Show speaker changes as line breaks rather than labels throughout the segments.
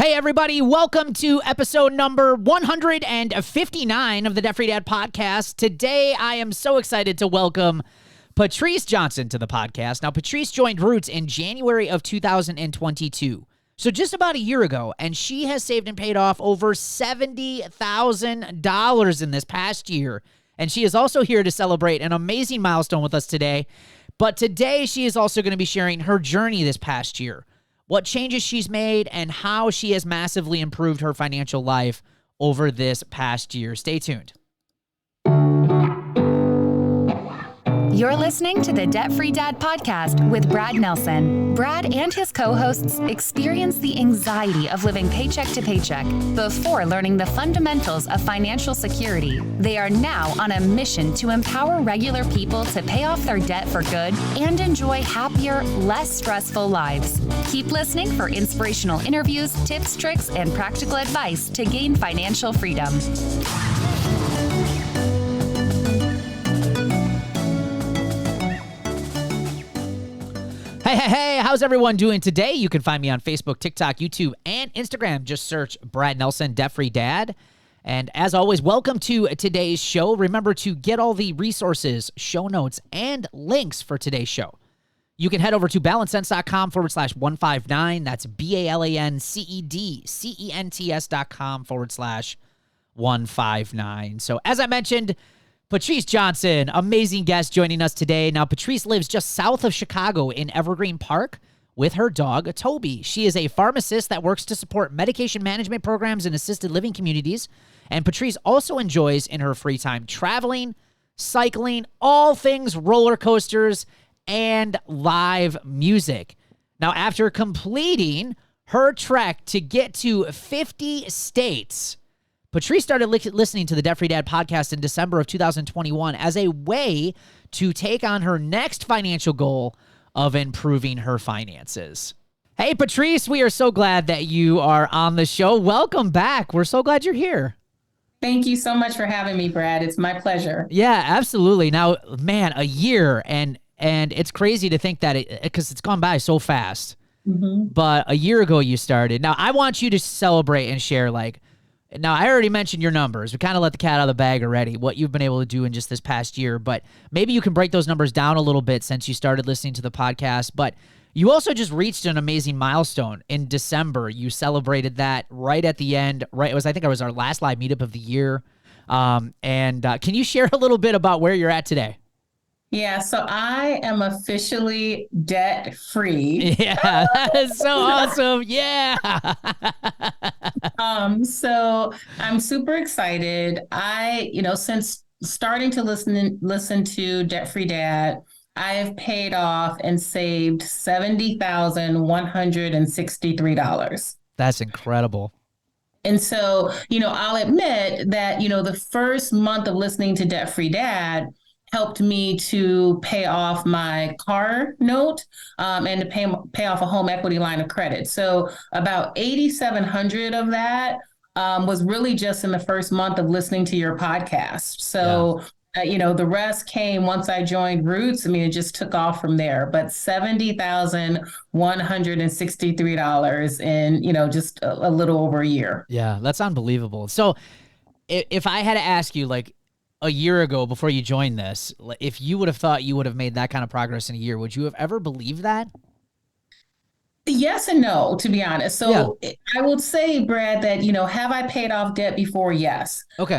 Hey, everybody. Welcome to episode number 159 of the Debt Free Dad podcast. Today, I am so excited to welcome Patrice Johnson to the podcast. Now, Patrice joined Roots in January of 2022, so just about a year ago, and she has saved and paid off over $70,000 in this past year, and she is also here to celebrate an amazing milestone with us today. But today, she is also going to be sharing her journey this past year, what changes she's made, and how she has massively improved her financial life over this past year. Stay tuned.
You're listening to the Debt Free Dad podcast with Brad Nelson. Brad and his co-hosts experience the anxiety of living paycheck to paycheck before learning the fundamentals of financial security. They are now on a mission to empower regular people to pay off their debt for good and enjoy happier, less stressful lives. Keep listening for inspirational interviews, tips, tricks, and practical advice to gain financial freedom.
Hey, how's everyone doing today? You can find me on Facebook, TikTok, YouTube, and Instagram. Just search Brad Nelson, Debt Free Dad. And as always, welcome to today's show. Remember to get all the resources, show notes, and links for today's show. You can head over to balancesense.com/159. That's BALANCEDCENTS.com/159. So as I mentioned, Patrice Johnson, amazing guest joining us today. Now, Patrice lives just south of Chicago in Evergreen Park with her dog, Toby. She is a pharmacist that works to support medication management programs in assisted living communities. And Patrice also enjoys, in her free time, traveling, cycling, all things roller coasters, and live music. Now, after completing her trek to get to 50 states, Patrice started listening to the Debt Free Dad podcast in December of 2021 as a way to take on her next financial goal of improving her finances. Hey, Patrice, we are so glad that you are on the show. Welcome back. We're so glad you're here.
Thank you so much for having me, Brad. It's my pleasure.
Yeah, absolutely. Now, man, a year, and it's crazy to think that because it's gone by so fast. Mm-hmm. But a year ago you started. Now, I want you to celebrate and share, now, I already mentioned your numbers. We kind of let the cat out of the bag already, what you've been able to do in just this past year. But maybe you can break those numbers down a little bit since you started listening to the podcast. But you also just reached an amazing milestone in December. You celebrated that right at the end. Right, I think it was our last live meetup of the year. Can you share a little bit about where you're at today?
Yeah, so I am officially debt-free.
Yeah, that is so awesome. Yeah.
So I'm super excited. Since starting to listen to Debt Free Dad, I have paid off and saved $70,163.
That's incredible.
And so, I'll admit that, the first month of listening to Debt Free Dad helped me to pay off my car note and to pay off a home equity line of credit. So about $8,700 of that was really just in the first month of listening to your podcast. So, the rest came once I joined Roots. I mean, it just took off from there. But $70,163 in, just a little over a year.
Yeah, that's unbelievable. So if I had to ask you, a year ago before you joined this, if you would have thought you would have made that kind of progress in a year, would you have ever believed that?
Yes and no, to be honest. So yeah. I would say, Brad, that, have I paid off debt before? Yes.
Okay.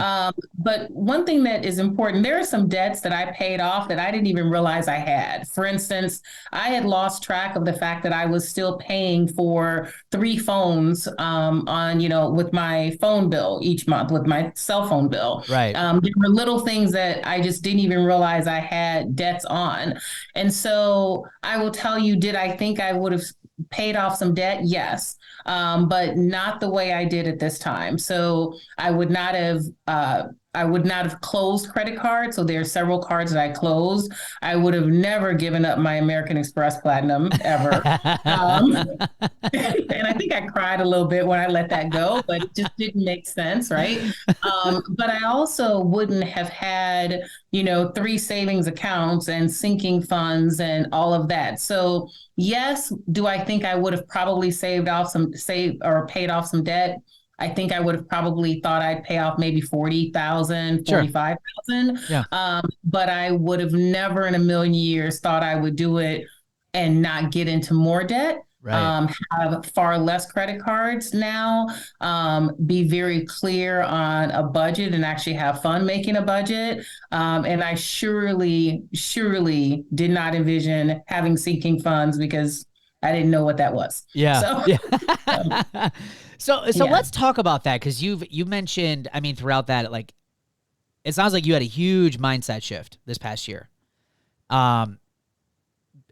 But one thing that is important, there are some debts that I paid off that I didn't even realize I had. For instance, I had lost track of the fact that I was still paying for 3 phones with my phone bill each month, with my cell phone bill.
Right.
There were little things that I just didn't even realize I had debts on. And so I will tell you, did I think I would have paid off some debt? Yes. But not the way I did at this time. So I would not have I would not have closed credit cards. So there are several cards that I closed. I would have never given up my American Express Platinum ever. Um, and I think I cried a little bit when I let that go, but it just didn't make sense, right? But I also wouldn't have had, three savings accounts and sinking funds and all of that. So yes, do I think I would have probably saved or paid off some debt? I think I would have probably thought I'd pay off maybe 40,000,
Sure.
45,000.
Yeah.
But I would have never in a million years thought I would do it and not get into more debt.
Right.
Have far less credit cards now, be very clear on a budget and actually have fun making a budget. And I surely did not envision having sinking funds because I didn't know what that was.
Yeah.
So,
Yeah. So
Yeah.
let's talk about that, because you mentioned, I mean, throughout that, like, it sounds like you had a huge mindset shift this past year.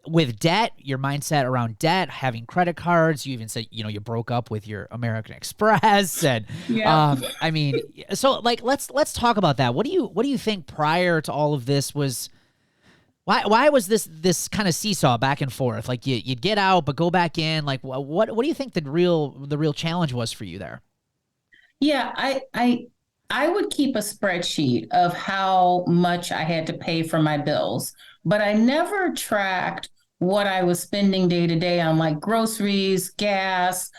With debt, your mindset around debt, having credit cards, you even said, you broke up with your American Express, and
Yeah.
I mean, so like, let's talk about that. What do you think prior to all of this was? Why was this kind of seesaw back and forth? Like you'd get out but go back in. Like what do you think the real challenge was for you there?
Yeah, I would keep a spreadsheet of how much I had to pay for my bills, but I never tracked what I was spending day to day on like groceries, gas,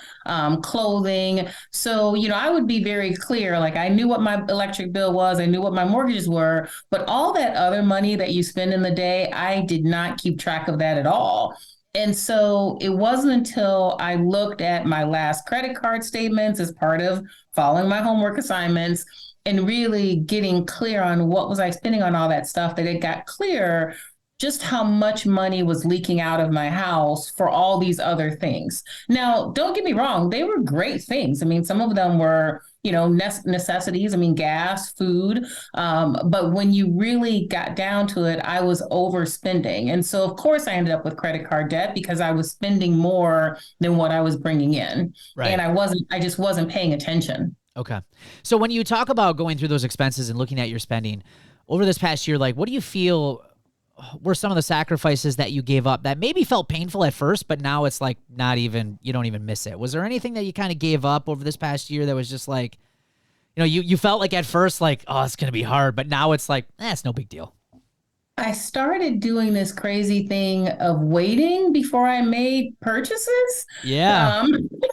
clothing. So, I would be very clear. Like I knew what my electric bill was, I knew what my mortgages were, but all that other money that you spend in the day, I did not keep track of that at all. And so it wasn't until I looked at my last credit card statements as part of following my homework assignments and really getting clear on what was I spending on all that stuff that it got clear just how much money was leaking out of my house for all these other things. Now, don't get me wrong, they were great things. I mean, some of them were, necessities. I mean, gas, food. But when you really got down to it, I was overspending. And so, of course, I ended up with credit card debt because I was spending more than what I was bringing in.
Right.
And I just wasn't paying attention.
Okay. So when you talk about going through those expenses and looking at your spending over this past year, like what do you feel were some of the sacrifices that you gave up that maybe felt painful at first, but now it's like you don't even miss it? Was there anything that you kind of gave up over this past year that was just like, you felt like at first like, oh, it's going to be hard, but now it's like, it's no big deal?
I started doing this crazy thing of waiting before I made purchases.
Yeah.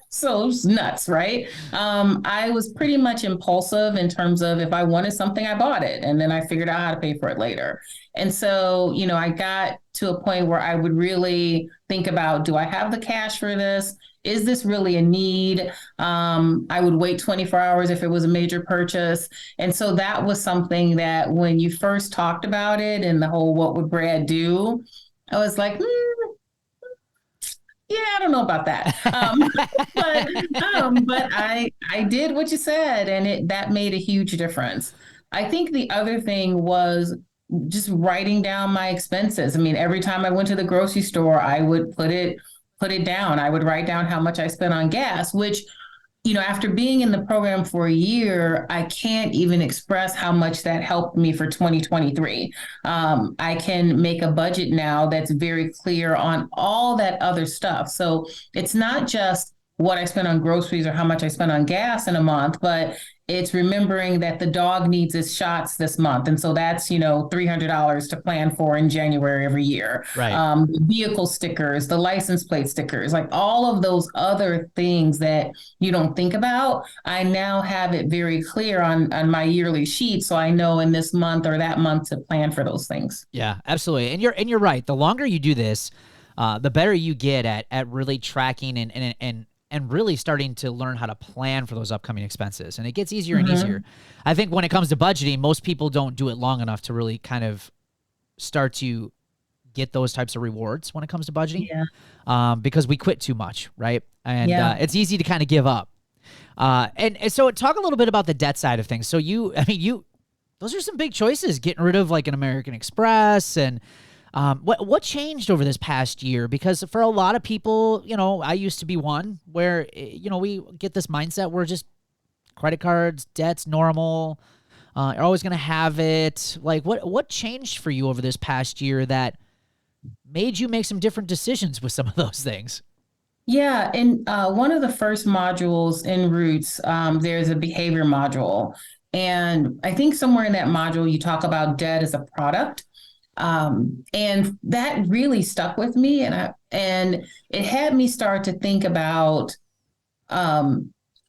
So it was nuts, right? I was pretty much impulsive in terms of if I wanted something, I bought it, and then I figured out how to pay for it later. And so, I got to a point where I would really think about, do I have the cash for this? Is this really a need? I would wait 24 hours if it was a major purchase. And so that was something that when you first talked about it and the whole, what would Brad do? I was like, yeah, I don't know about that. But I did what you said, and that made a huge difference. I think the other thing was just writing down my expenses. I mean, every time I went to the grocery store, I would put it down. I would write down how much I spent on gas, which, after being in the program for a year, I can't even express how much that helped me for 2023. I can make a budget now that's very clear on all that other stuff. So it's not just what I spent on groceries or how much I spent on gas in a month, but it's remembering that the dog needs its shots this month. And so that's, $300 to plan for in January every year.
Right.
The vehicle stickers, the license plate stickers, like all of those other things that you don't think about. I now have it very clear on my yearly sheet. So I know in this month or that month to plan for those things.
Yeah, absolutely. And you're right. The longer you do this, the better you get at really tracking and really starting to learn how to plan for those upcoming expenses. And it gets easier and easier. I think when it comes to budgeting, most people don't do it long enough to really kind of start to get those types of rewards when it comes to budgeting.
Yeah.
Because we quit too much, right? And
Yeah.
It's easy to kind of give up. And so talk a little bit about the debt side of things. So those are some big choices, getting rid of like an American Express and what changed over this past year? Because for a lot of people, I used to be one where, we get this mindset where just credit cards, debt's normal. You're always going to have it. Like, what changed for you over this past year that made you make some different decisions with some of those things?
Yeah, in one of the first modules in Roots, there's a behavior module. And I think somewhere in that module, you talk about debt as a product. And that really stuck with me. And it had me start to think about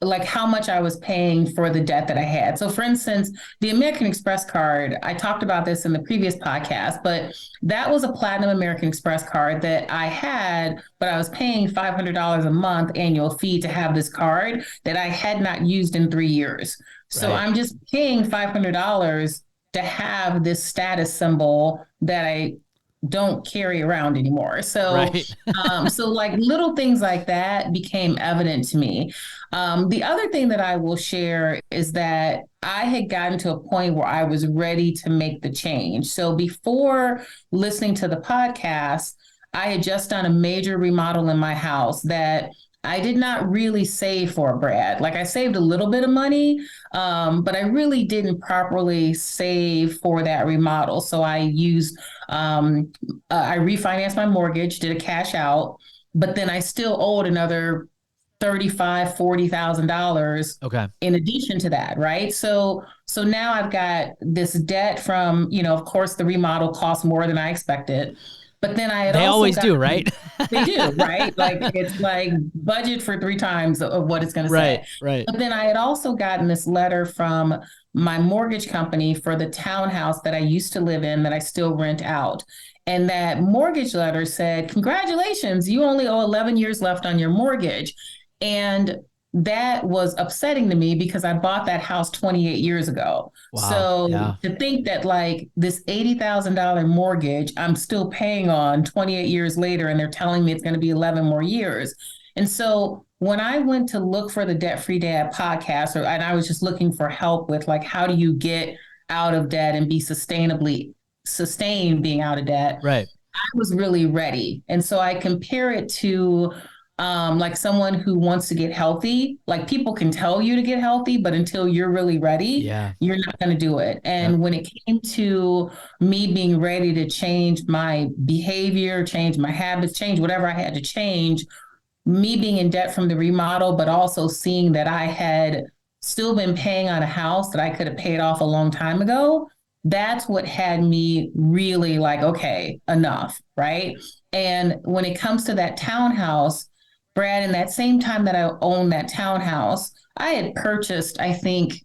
like how much I was paying for the debt that I had. So, for instance, the American Express card, I talked about this in the previous podcast, but that was a platinum American Express card that I had, but I was paying $500 a month annual fee to have this card that I had not used in 3 years. So
Right.
I'm just paying $500 to have this status symbol that I don't carry around anymore. So,
Right.
so like little things like that became evident to me. The other thing that I will share is that I had gotten to a point where I was ready to make the change. So before listening to the podcast, I had just done a major remodel in my house that I did not really save for, Brad. Like I saved a little bit of money, but I really didn't properly save for that remodel. So I refinanced my mortgage, did a cash out, but then I still owed another $40,000
Okay.
in addition to that, right? So now I've got this debt from, of course, the remodel cost more than I expected. But then I had
They
also
always
got,
do, right?
they do, right? Like it's like budget for 3 times of what it's going to say.
Right. Right.
But then I had also gotten this letter from my mortgage company for the townhouse that I used to live in that I still rent out. And that mortgage letter said, congratulations, you only owe 11 years left on your mortgage. And that was upsetting to me because I bought that house 28 years ago.
Wow.
So
Yeah.
to think that like this $80,000 mortgage I'm still paying on 28 years later, and they're telling me it's going to be 11 more years. And so when I went to look for the Debt Free Dad podcast, and I was just looking for help with like, how do you get out of debt and be sustained being out of debt?
Right.
I was really ready. And so I compare it to like someone who wants to get healthy. Like people can tell you to get healthy, but until you're really ready,
Yeah.
you're not going to do it. And
Yep.
when it came to me being ready to change my behavior, change my habits, change whatever I had to change, me being in debt from the remodel, but also seeing that I had still been paying on a house that I could have paid off a long time ago, that's what had me really like, okay, enough, right? And when it comes to that townhouse, Brad, in that same time that I owned that townhouse, I had purchased, I think,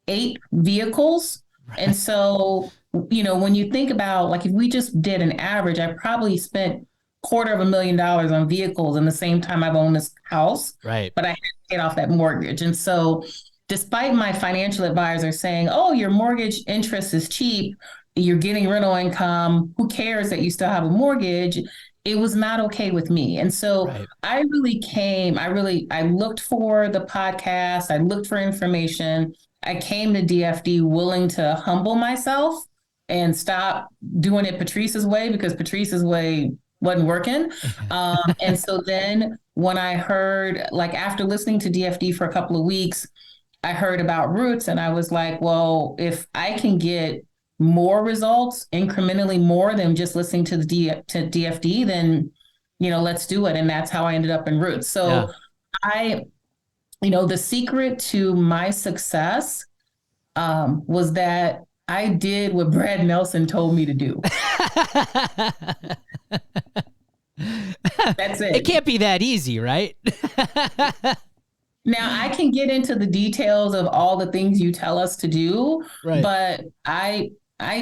8 vehicles.
Right.
And so, when you think about like if we just did an average, I probably spent $250,000 on vehicles in the same time I've owned this house.
Right.
But I had paid off that mortgage. And so despite my financial advisor saying, oh, your mortgage interest is cheap, you're getting rental income, who cares that you still have a mortgage? It was not okay with me. And so
Right.
I looked for the podcast, I looked for information. I came to DFD willing to humble myself and stop doing it Patrice's way because Patrice's way wasn't working. And so then when I heard, like after listening to DFD for a couple of weeks, I heard about Roots and I was like, well, if I can get more results, incrementally more than just listening to DFD, then, let's do it. And that's how I ended up in Roots. So yeah. The secret to my success was that I did what Brad Nelson told me to do. That's it.
It can't be that easy, right?
Now, I can get into the details of all the things you tell us to do,
Right.
but I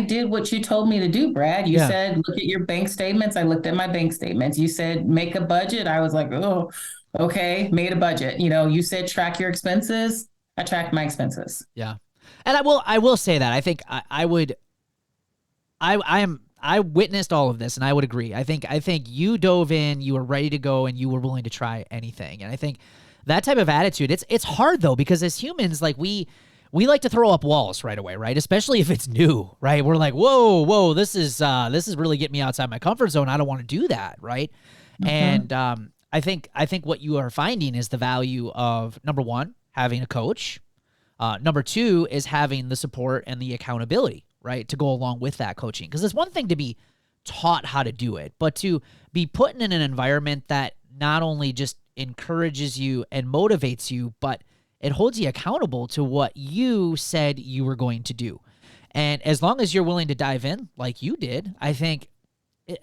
did what you told me to do, Brad. You said, look at your bank statements. I looked at my bank statements. You said, make a budget. I was like, oh, okay, made a budget. You said, track your expenses. I tracked my expenses.
Yeah. And I will say that I think I witnessed all of this and I would agree. I think you dove in, you were ready to go and you were willing to try anything. And I think that type of attitude, it's hard though, because as humans, like we like to throw up walls right away, right? Especially if it's new, right? We're like, whoa, this is really getting me outside my comfort zone. I don't want to do that, right? Mm-hmm. And I think what you are finding is the value of, number one, having a coach, Number two is having the support and the accountability, right, to go along with that coaching. Because it's one thing to be taught how to do it, but to be put in an environment that not only just encourages you and motivates you, but it holds you accountable to what you said you were going to do. And as long as you're willing to dive in like you did, I think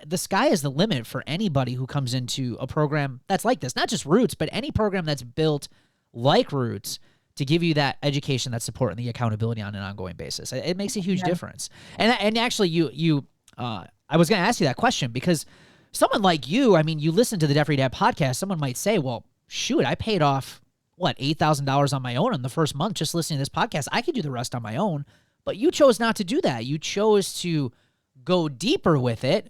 the sky is the limit for anybody who comes into a program that's like this, not just Roots, but any program that's built like Roots to give you that education, that support, and the accountability on an ongoing basis. It makes a huge difference. And actually, I was going to ask you that question because someone like you, I mean, you listen to the Debt Free Dad podcast, someone might say, well, shoot, I paid off, $8,000 on my own in the first month just listening to this podcast. I could do the rest on my own. But you chose not to do that. You chose to go deeper with it.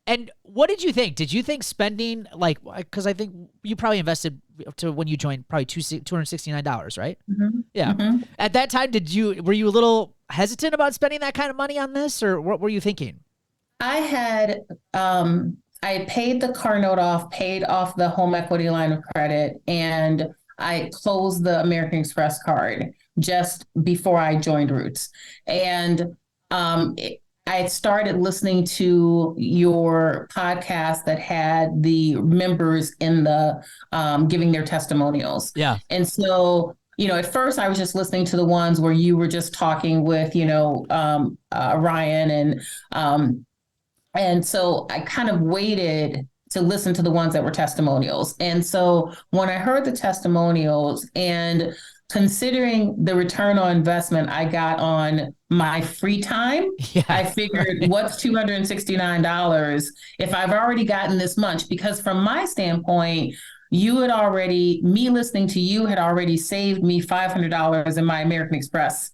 And what did you think? Did you think spending, because I think you probably invested to when you joined probably $269, right? Mm-hmm. Yeah. Mm-hmm. At that time, were you a little hesitant about spending that kind of money on this, or what were you thinking?
I paid the car note off, paid off the home equity line of credit, and I closed the American Express card just before I joined Roots. And I started listening to your podcast that had the members in the giving their testimonials. Yeah. And so, at first I was just listening to the ones where you were just talking with, Ryan. And so I kind of waited to listen to the ones that were testimonials. And so when I heard the testimonials and considering the return on investment I got on my free time, I figured what's $269 if I've already gotten this much? Because from my standpoint, me listening to you had already saved me $500 in my American Express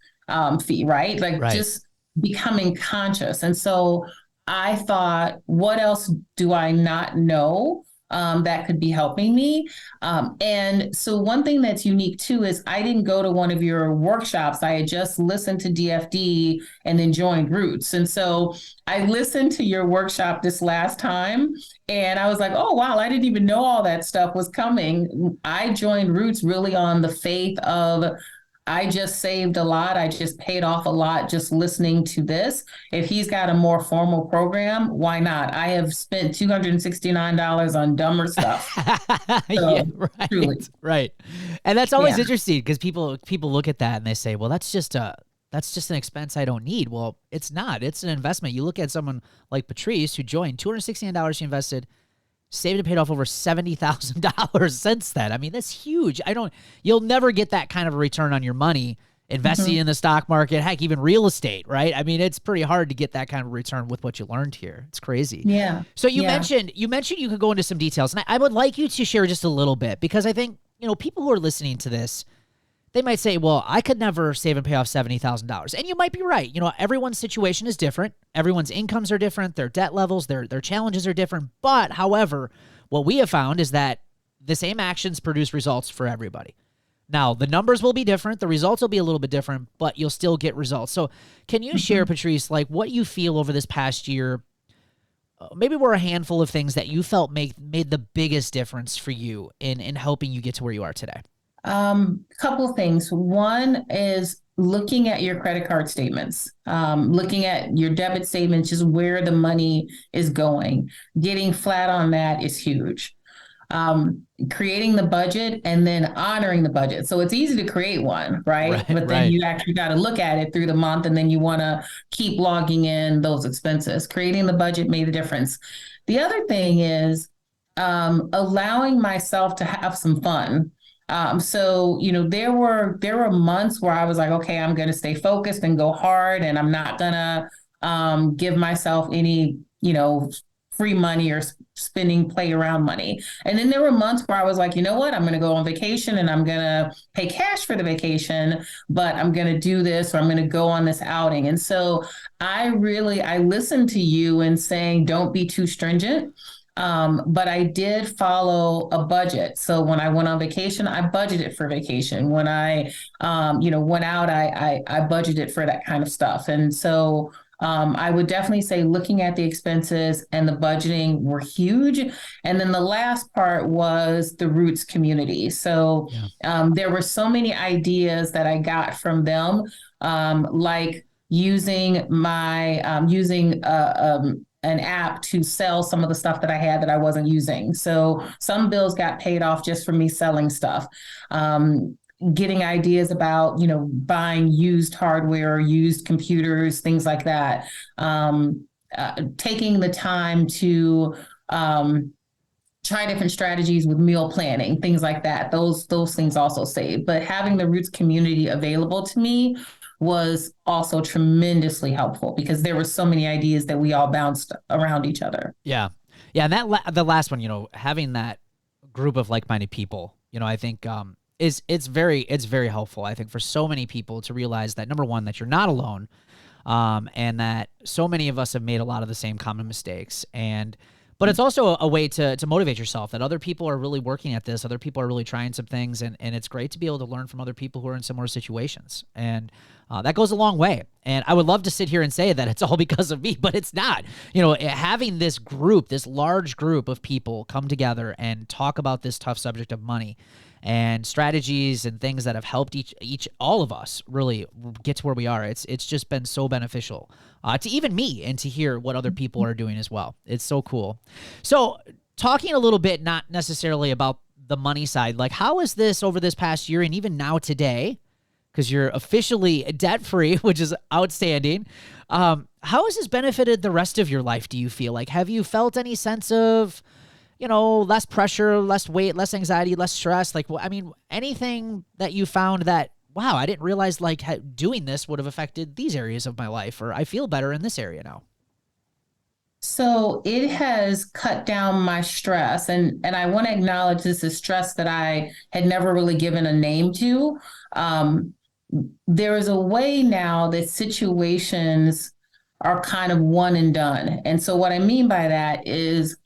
fee, right? Just becoming conscious. And so I thought, what else do I not know that could be helping me? And so one thing that's unique too is I didn't go to one of your workshops. I had just listened to DFD and then joined Roots. And so I listened to your workshop this last time and I was like, oh, wow, I didn't even know all that stuff was coming. I joined Roots really on the faith of I just saved a lot. I just paid off a lot just listening to this. If he's got a more formal program, why not? I have spent $269 on dumber stuff. So,
right.
Truly.
Right. And that's always interesting because people look at that and they say, well, that's just an expense I don't need. Well, it's not. It's an investment. You look at someone like Patrice who joined, $269 she invested, saved and paid off over $70,000 since then. I mean, that's huge. You'll never get that kind of a return on your money investing in the stock market, heck, even real estate, right? I mean, it's pretty hard to get that kind of return with what you learned here. It's crazy.
Yeah.
So you mentioned you could go into some details, and I would like you to share just a little bit because I think, people who are listening to this, they might say, well, I could never save and pay off $70,000. And you might be right. Everyone's situation is different. Everyone's incomes are different. Their debt levels, their challenges are different. But, however, what we have found is that the same actions produce results for everybody. Now, the numbers will be different. The results will be a little bit different, but you'll still get results. So can you share, Patrice, what you feel over this past year? Maybe were a handful of things that you felt made the biggest difference for you in helping you get to where you are today.
Couple things. One is looking at your credit card statements, looking at your debit statements, just where the money is going. Getting flat on that is huge. Creating the budget and then honoring the budget. So it's easy to create one, right? But then you actually got to look at it through the month and then you want to keep logging in those expenses. Creating the budget made the difference. The other thing is allowing myself to have some fun. So, there were months where I was like, okay, I'm going to stay focused and go hard and I'm not going to give myself any, free money or play around money. And then there were months where I was like, you know what, I'm going to go on vacation and I'm going to pay cash for the vacation, but I'm going to do this or I'm going to go on this outing. And so I listened to you in saying, don't be too stringent. But I did follow a budget. So when I went on vacation, I budgeted for vacation. When I, went out, I budgeted for that kind of stuff. And so I would definitely say looking at the expenses and the budgeting were huge. And then the last part was the Roots community. So
Yeah.
there were so many ideas that I got from them, like using an app to sell some of the stuff that I had that I wasn't using. So some bills got paid off just from me selling stuff. Getting ideas about, buying used hardware, used computers, things like that. Taking the time to try different strategies with meal planning, things like that. Those things also save. But having the Roots community available to me was also tremendously helpful because there were so many ideas that we all bounced around each other.
Yeah. Yeah. And the last one, having that group of like-minded people, I think, it's very helpful, I think, for so many people to realize that, number one, that you're not alone. And that so many of us have made a lot of the same common mistakes. But it's also a way to motivate yourself that other people are really working at this. Other people are really trying some things. And it's great to be able to learn from other people who are in similar situations. And that goes a long way. And I would love to sit here and say that it's all because of me, but it's not. Having this group, this large group of people come together and talk about this tough subject of money and strategies and things that have helped all of us really get to where we are. It's just been so beneficial to even me and to hear what other people are doing as well. It's so cool. So talking a little bit, not necessarily about the money side, like how is this over this past year and even now today, because you're officially debt-free, which is outstanding. How has this benefited the rest of your life, do you feel? Like, have you felt any sense of, less pressure, less weight, less anxiety, less stress? Like, anything that you found that, wow, I didn't realize doing this would have affected these areas of my life, or I feel better in this area now?
So it has cut down my stress. And I want to acknowledge this is stress that I had never really given a name to. There is a way now that situations are kind of one and done. And so what I mean by that is,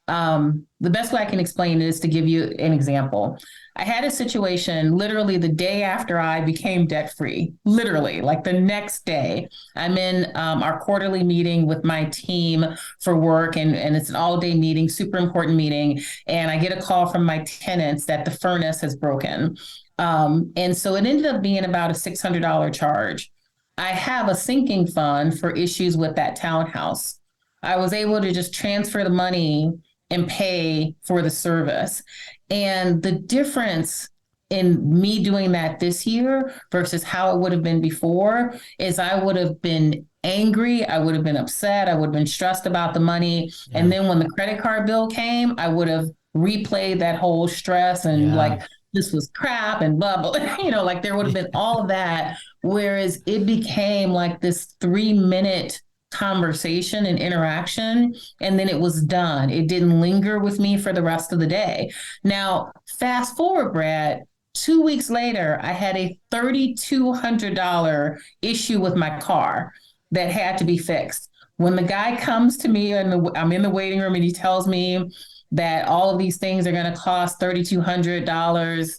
the best way I can explain it is to give you an example. I had a situation literally the day after I became debt free, literally like the next day. I'm in our quarterly meeting with my team for work, and it's an all day meeting, super important meeting. And I get a call from my tenants that the furnace has broken. And so it ended up being about a $600 charge. I have a sinking fund for issues with that townhouse. I was able to just transfer the money and pay for the service. And the difference in me doing that this year versus how it would have been before is I would have been angry. I would have been upset. I would have been stressed about the money. Yeah. And then when the credit card bill came, I would have replayed that whole stress and this was crap and blah, blah, like there would have been all of that. Whereas it became like this 3-minute conversation and interaction, and then it was done. It didn't linger with me for the rest of the day. Now, fast forward, Brad, 2 weeks later, I had a $3,200 issue with my car that had to be fixed. When the guy comes to me and I'm in the waiting room and he tells me that all of these things are going to cost $3,200,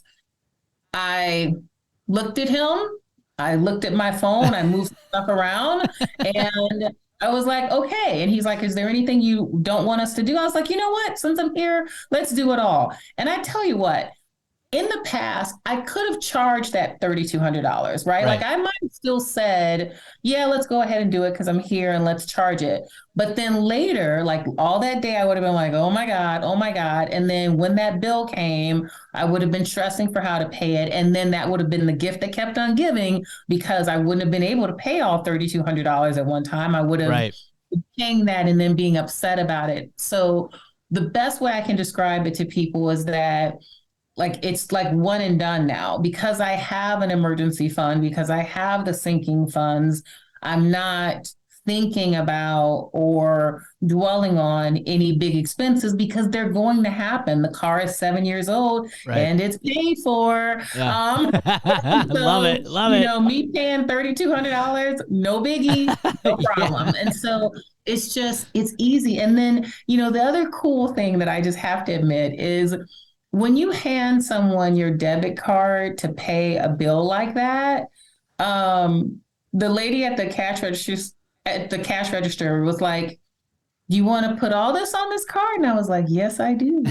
I looked at him. I looked at my phone, I moved stuff around, and I was like, okay. And he's like, is there anything you don't want us to do? I was like, you know what? Since I'm here, let's do it all. And I tell you what, in the past, I could have charged that $3,200, right? Like I might have still said, yeah, let's go ahead and do it because I'm here and let's charge it. But then later, like all that day, I would have been like, oh my God, oh my God. And then when that bill came, I would have been stressing for how to pay it. And then that would have been the gift that kept on giving because I wouldn't have been able to pay all $3,200 at one time. I would have been paying that and then being upset about it. So the best way I can describe it to people is that it's like one and done now because I have an emergency fund, because I have the sinking funds. I'm not thinking about or dwelling on any big expenses because they're going to happen. The car is 7 years old and it's paid for.
Yeah.
So,
love it.
Me paying $3,200, no biggie, no problem. And so it's easy. And then, the other cool thing that I just have to admit is when you hand someone your debit card to pay a bill like that, the lady at the cash register, at the cash register was like, "Do you want to put all this on this card?" And I was like, "Yes, I do."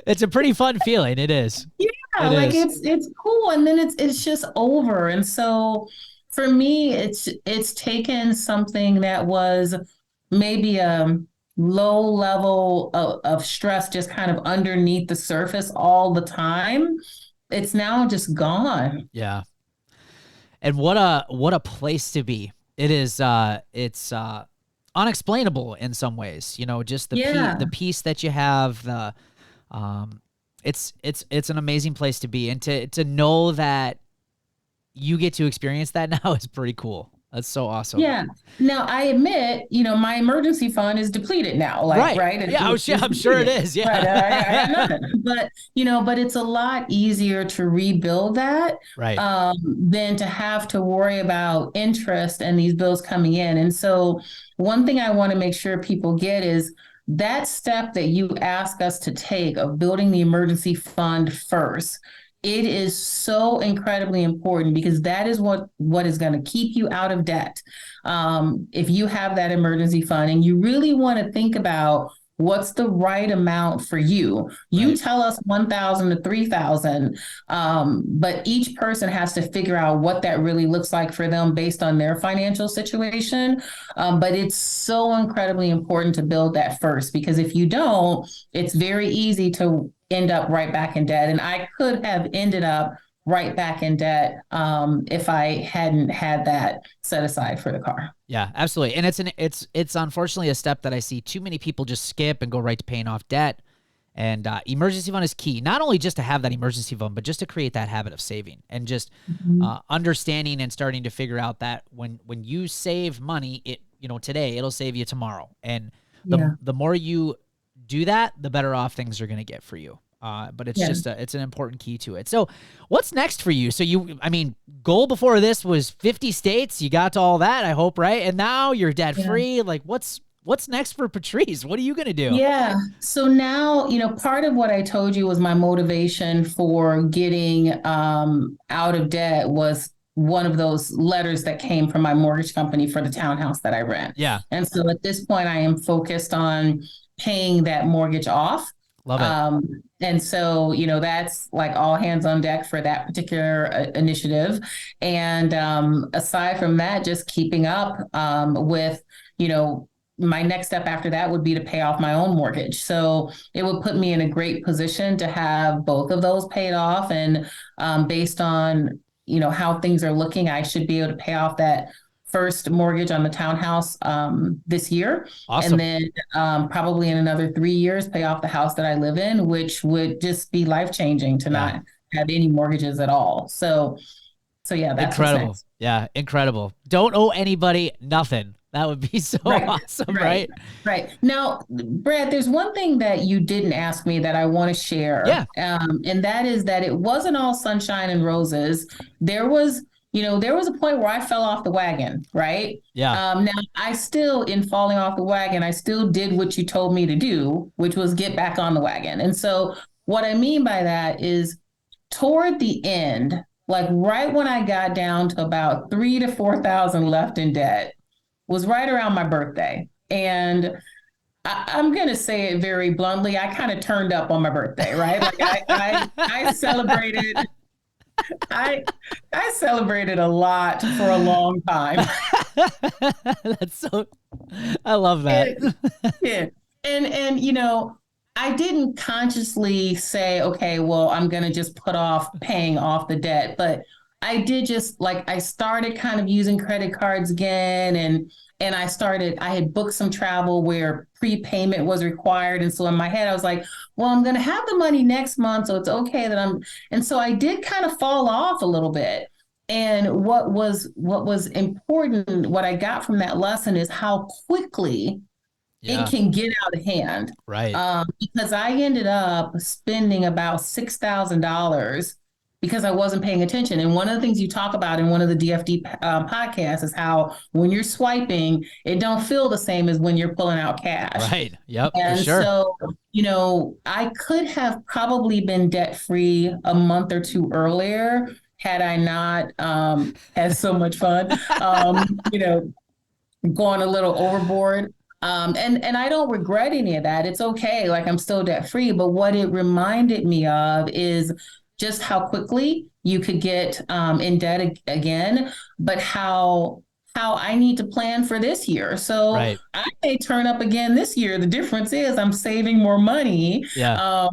It's a pretty fun feeling. It is.
Yeah,
It
like
is.
it's cool, and then it's just over. And so for me, it's taken something that was maybe a low level of stress, just kind of underneath the surface all the time. It's now just gone.
Yeah. And what a place to be. It is it's unexplainable in some ways. You know, just
Yeah.
the peace that you have, the it's an amazing place to be, and to know that you get to experience that now is pretty cool. That's so awesome.
Yeah. Now I admit, my emergency fund is depleted now. Like,
Right.
right?
Yeah, I'm sure it is. Yeah.
Right. I got nothing. But it's a lot easier to rebuild that
Right.
than to have to worry about interest and these bills coming in. And so one thing I want to make sure people get is that step that you ask us to take of building the emergency fund first. It is so incredibly important because that is what is going to keep you out of debt. If you have that emergency fund and you really want to think about what's the right amount for you, you
Right.
tell us 1,000 to 3,000, but each person has to figure out what that really looks like for them based on their financial situation. But it's so incredibly important to build that first, because if you don't, it's very easy to end up right back in debt. And I could have ended up right back in debt if I hadn't had that set aside for the car.
Yeah, absolutely. And it's unfortunately a step that I see too many people just skip and go right to paying off debt. And emergency fund is key, not only just to have that emergency fund, but just to create that habit of saving and just understanding and starting to figure out that when you save money, today it'll save you tomorrow. And the more you do that, the better off things are going to get for you. But it's just it's an important key to it. So what's next for you? So goal before this was 50 states. You got to all that, I hope, right? And now you're debt free. Yeah. Like what's next for Patrice? What are you going to do?
Yeah. So now, part of what I told you was my motivation for getting out of debt was one of those letters that came from my mortgage company for the townhouse that I rent.
Yeah.
And so at this point, I am focused on paying that mortgage off.
Love it.
And so, that's like all hands on deck for that particular initiative. And aside from that, just keeping up with, my next step after that would be to pay off my own mortgage. So it would put me in a great position to have both of those paid off. And based on, how things are looking, I should be able to pay off that first mortgage on the townhouse this year.
Awesome.
And then probably in another 3 years, pay off the house that I live in, which would just be life-changing to not have any mortgages at all. So yeah, that's
incredible. Yeah, incredible. Don't owe anybody nothing. That would be so awesome, right?
Right. Now, Brad, there's one thing that you didn't ask me that I want to share.
Yeah.
And that is that it wasn't all sunshine and roses. There was a point where I fell off the wagon, right?
Yeah.
Now, I still, in falling off the wagon, I still did what you told me to do, which was get back on the wagon. And so what I mean by that is toward the end, like right when I got down to about 3,000 to 4,000 left in debt, was right around my birthday. And I'm going to say it very bluntly. I kind of turned up on my birthday, right? Like I celebrated. I celebrated a lot for a long time.
I love that.
And I didn't consciously say, okay, well, I'm going to just put off paying off the debt, but I did I started kind of using credit cards again. And I had booked some travel where prepayment was required. And so in my head, I was like, well, I'm going to have the money next month. So it's okay and so I did kind of fall off a little bit. And what was important, what I got from that lesson is how quickly it can get out of hand.
Right.
Because I ended up spending about $6,000 because I wasn't paying attention. And one of the things you talk about in one of the DFD podcasts is how when you're swiping, it don't feel the same as when you're pulling out cash.
Right. Yep.
And
for sure.
So, I could have probably been debt free a month or two earlier had I not had so much fun, going a little overboard. And I don't regret any of that. It's okay. Like I'm still debt free. But what it reminded me of is just how quickly you could get in debt again, but how I need to plan for this year. So
Right.
I may turn up again this year. The difference is I'm saving more money,
Yeah.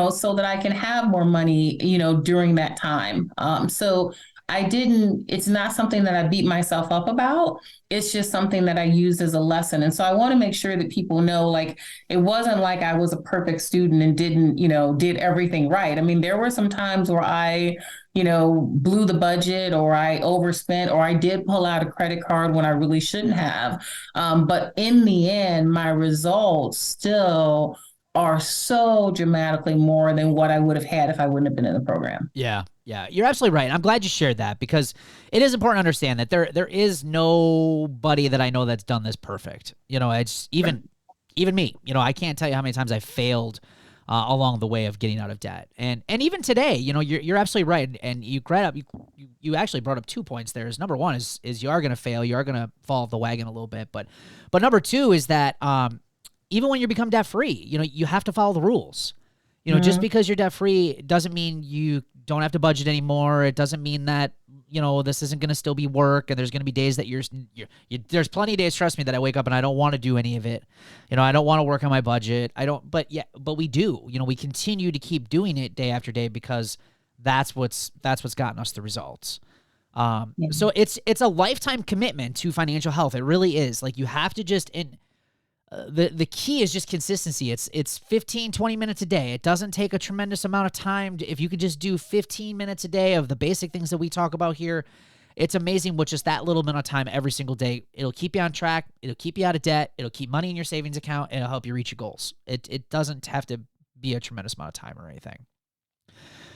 so that I can have more money, during that time. So it's not something that I beat myself up about. It's just something that I used as a lesson. And so I want to make sure that people know, like, it wasn't like I was a perfect student and didn't, did everything right. I mean, there were some times where I, blew the budget, or I overspent, or I did pull out a credit card when I really shouldn't have. But in the end, my results still are so dramatically more than what I would have had if I wouldn't have been in the program.
Yeah. Yeah. You're absolutely right. I'm glad you shared that, because it is important to understand that there is nobody that I know that's done this perfect. It's even me, I can't tell you how many times I failed along the way of getting out of debt. And even today, you're absolutely right. And you actually brought up 2 points there. Number one is you are going to fail. You are going to fall off the wagon a little bit. But number two is that even when you become debt free, you have to follow the rules. Just because you're debt free doesn't mean you don't have to budget anymore. It doesn't mean that, this isn't going to still be work, and there's going to be days that there's plenty of days, trust me, that I wake up and I don't want to do any of it. I don't want to work on my budget. But we do, we continue to keep doing it day after day, because that's what's gotten us the results. So it's a lifetime commitment to financial health. It really is. Like, you have to just, the key is just consistency. It's 15, 20 minutes a day. It doesn't take a tremendous amount of time. If you could just do 15 minutes a day of the basic things that we talk about here, it's amazing with just that little bit of time every single day. It'll keep you on track. It'll keep you out of debt. It'll keep money in your savings account, and it'll help you reach your goals. It doesn't have to be a tremendous amount of time or anything.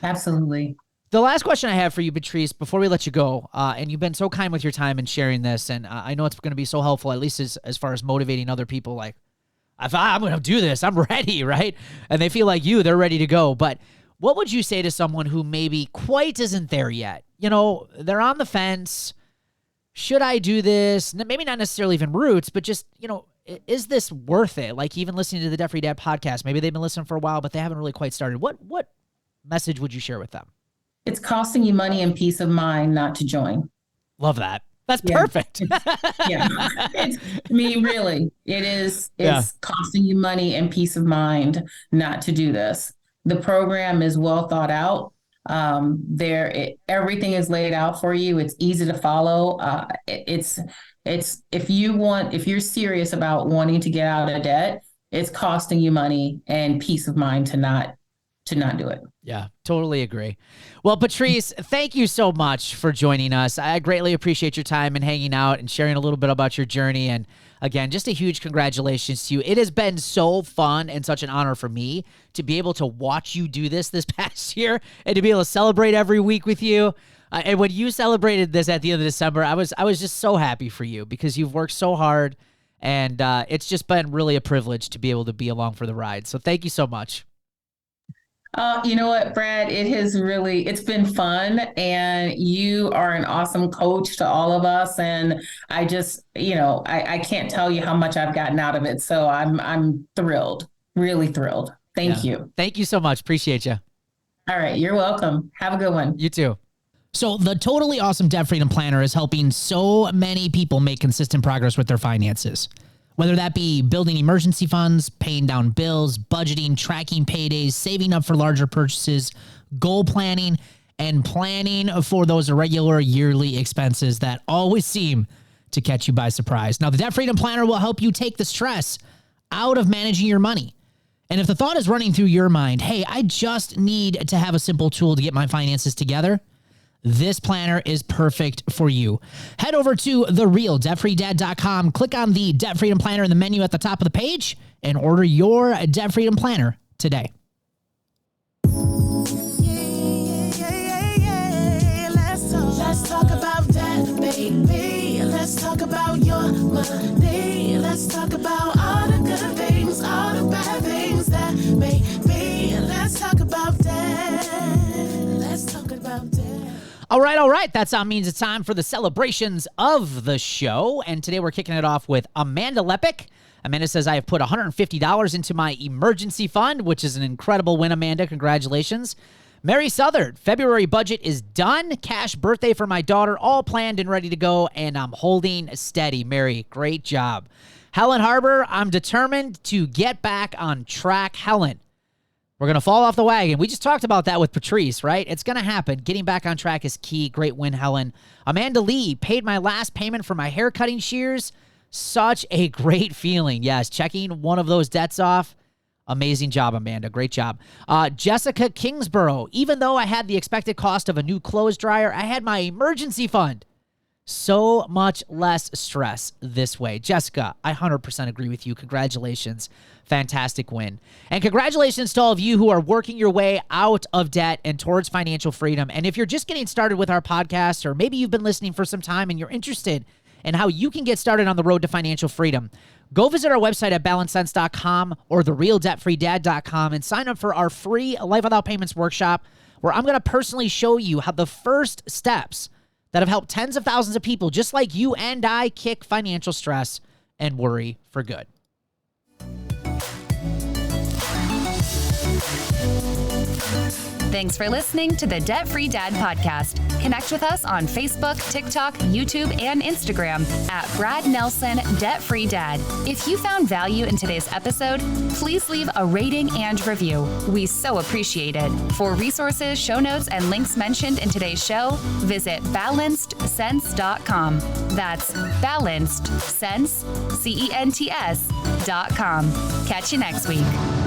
Absolutely.
The last question I have for you, Patrice, before we let you go, and you've been so kind with your time and sharing this, and I know it's going to be so helpful, at least as far as motivating other people, like, if I'm going to do this, I'm ready, right? And they feel like they're ready to go. But what would you say to someone who maybe quite isn't there yet? They're on the fence. Should I do this? Maybe not necessarily even roots, but just, is this worth it? Like, even listening to the Debt Free Dad podcast, maybe they've been listening for a while, but they haven't really quite started. What message would you share with them?
It's costing you money and peace of mind not to join.
Love that. That's perfect.
Really, it is. It's costing you money and peace of mind not to do this. The program is well thought out. Everything is laid out for you. It's easy to follow. It's if you're serious about wanting to get out of debt, it's costing you money and peace of mind to not do it.
Yeah, totally agree. Well, Patrice, thank you so much for joining us. I greatly appreciate your time and hanging out and sharing a little bit about your journey. And again, just a huge congratulations to you. It has been so fun and such an honor for me to be able to watch you do this past year and to be able to celebrate every week with you. And when you celebrated this at the end of December, I was just so happy for you, because you've worked so hard, and it's just been really a privilege to be able to be along for the ride. So thank you so much.
You know what, Brad, it's been fun, and you are an awesome coach to all of us. And I just, I can't tell you how much I've gotten out of it. So I'm thrilled, really thrilled. Thank you.
Thank you so much. Appreciate you.
All right. You're welcome. Have a good one.
You too. So the Totally Awesome Debt Freedom Planner is helping so many people make consistent progress with their finances. Whether that be building emergency funds, paying down bills, budgeting, tracking paydays, saving up for larger purchases, goal planning, and planning for those irregular yearly expenses that always seem to catch you by surprise. Now, the Debt Freedom Planner will help you take the stress out of managing your money. And if the thought is running through your mind, hey, I just need to have a simple tool to get my finances together, this planner is perfect for you. Head over to therealdebtfreedad.com, click on the Debt Freedom Planner in the menu at the top of the page, and order your Debt Freedom Planner today.
Let's talk about debt, baby. Let's talk about your money. Let's talk about all the good things, all the bad things that may be. Let's talk about debt. Let's talk about debt.
All right. That means it's time for the celebrations of the show. And today we're kicking it off with Amanda Lepic. Amanda says, I have put $150 into my emergency fund, which is an incredible win, Amanda. Congratulations. Mary Southard, February budget is done. Cash birthday for my daughter, all planned and ready to go, and I'm holding steady. Mary, great job. Helen Harbor, I'm determined to get back on track. Helen, we're going to fall off the wagon. We just talked about that with Patrice, right? It's going to happen. Getting back on track is key. Great win, Helen. Amanda Lee, paid my last payment for my hair cutting shears. Such a great feeling. Yes, checking one of those debts off. Amazing job, Amanda. Great job. Jessica Kingsborough, even though I had the expected cost of a new clothes dryer, I had my emergency fund. So much less stress this way. Jessica, I 100% agree with you. Congratulations. Fantastic win. And congratulations to all of you who are working your way out of debt and towards financial freedom. And if you're just getting started with our podcast, or maybe you've been listening for some time and you're interested in how you can get started on the road to financial freedom, go visit our website at balancesense.com or therealdebtfreedad.com and sign up for our free Life Without Payments workshop, where I'm going to personally show you how the first steps that have helped tens of thousands of people just like you and I kick financial stress and worry for good.
Thanks for listening to the Debt Free Dad podcast. Connect with us on Facebook, TikTok, YouTube, and Instagram at Brad Nelson Debt Free Dad. If you found value in today's episode, please leave a rating and review. We so appreciate it. For resources, show notes, and links mentioned in today's show, visit balancedsense.com. That's balancedsense.com. Catch you next week.